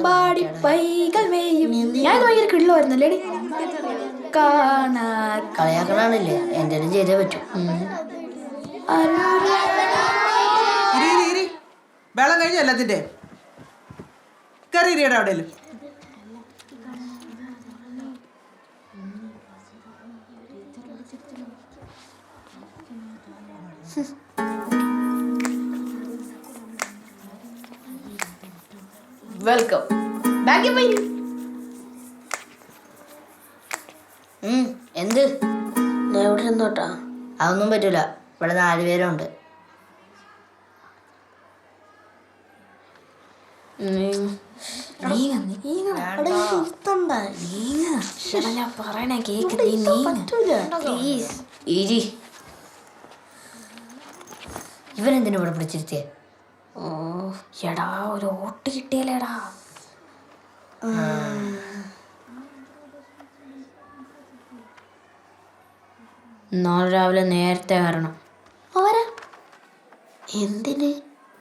പാടി പൈകൾ മേയും. ഞാൻ ഭയങ്കര കിള്ളുമായിരുന്നല്ലേ കാണാ. കളിയാക്കണാണില്ലേ, എന്തേലും ചെയ്തേ പറ്റും. വെള്ളം കഴിഞ്ഞ എല്ലാത്തിന്റെ കറിയുടെ അവിടെ വെൽക്കം ബാക്കി പോയി. എന്ത് എവിടെ ഇരുന്നോട്ടാ? അതൊന്നും പറ്റൂല, ഇവിടെ 4 പേരുണ്ട്. ഞാൻ പറയണേ കേക്ക്. ഇവനെന്തിനു ഇവിടെ പിടിച്ചിരുത്തിയേ? ഓ എടാ, ഒരു ഓട്ട് കിട്ടിയല്ലേടാ. നാളെ രാവിലെ നേരത്തെ വരണം. ആരാ? എന്തിന്?